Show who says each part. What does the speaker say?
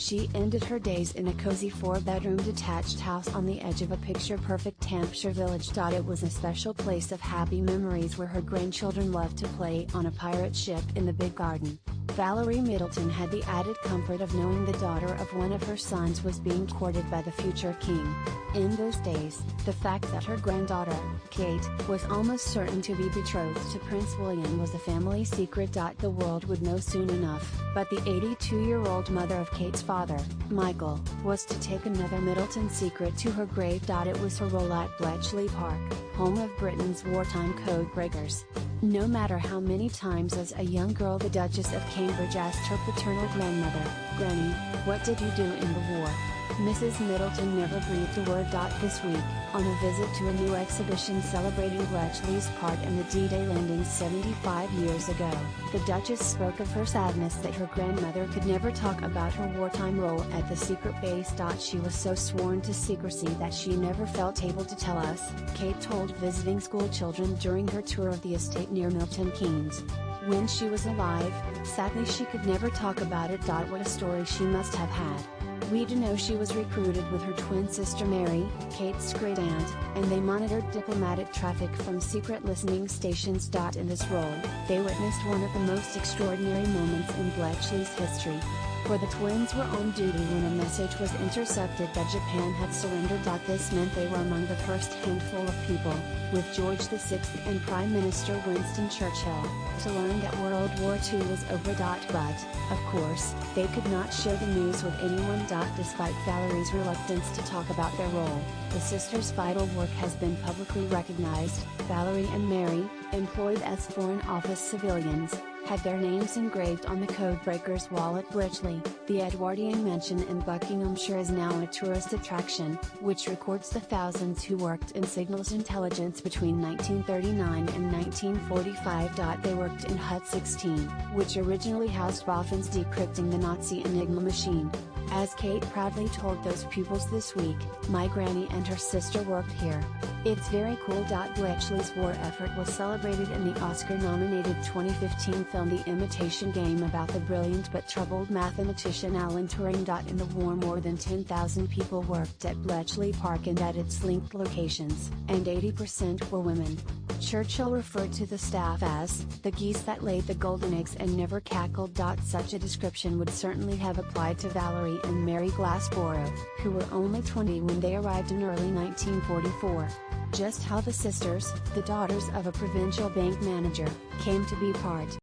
Speaker 1: She ended her days in a cozy 4-bedroom detached house on the edge of a picture-perfect Hampshire village. It was a special place of happy memories where her grandchildren loved to play on a pirate ship in the big garden. Valerie Middleton had the added comfort of knowing the daughter of one of her sons was being courted by the future king. In those days, the fact that her granddaughter, Kate, was almost certain to be betrothed to Prince William was a family secret. The world would know soon enough, but the 82-year-old mother of Kate's father, Michael, was to take another Middleton secret to her grave. It was her role at Bletchley Park, home of Britain's wartime codebreakers. No matter how many times as a young girl the Duchess of Cambridge asked her paternal grandmother, "Granny, what did you do in the war?" Mrs. Middleton never breathed a word. This week, on a visit to a new exhibition celebrating Bletchley's part in the D-Day landings 75 years ago, the Duchess spoke of her sadness that her grandmother could never talk about her wartime role at the secret base. She was so sworn to secrecy that she never felt able to tell us, Kate told visiting school children during her tour of the estate near Milton Keynes. When she was alive, sadly she could never talk about it. What a story she must have had. We do know she was recruited with her twin sister Mary, Kate's great aunt, and they monitored diplomatic traffic from secret listening stations. In this role, they witnessed one of the most extraordinary moments in Bletchley's history. For the twins were on duty when a message was intercepted that Japan had surrendered. This meant they were among the first handful of people, with George VI and Prime Minister Winston Churchill, to learn that World War II was over. But, of course, they could not share the news with anyone. Despite Valerie's reluctance to talk about their role, the sisters' vital work has been publicly recognized. Valerie and Mary, employed as Foreign Office civilians, had their names engraved on the codebreaker's wall at Bletchley. The Edwardian mansion in Buckinghamshire is now a tourist attraction, which records the thousands who worked in signals intelligence between 1939 and 1945. They worked in Hut 16, which originally housed boffins decrypting the Nazi Enigma machine. As Kate proudly told those pupils this week, "My granny and her sister worked here. It's very cool." Bletchley's war effort was celebrated in the Oscar-nominated 2015 film The Imitation Game about the brilliant but troubled mathematician Alan Turing. In the war more than 10,000 people worked at Bletchley Park and at its linked locations, and 80% were women. Churchill referred to the staff as the geese that laid the golden eggs and never cackled. Such a description would certainly have applied to Valerie and Mary Glassborough, who were only 20 when they arrived in early 1944. Just how the sisters, the daughters of a provincial bank manager, came to be part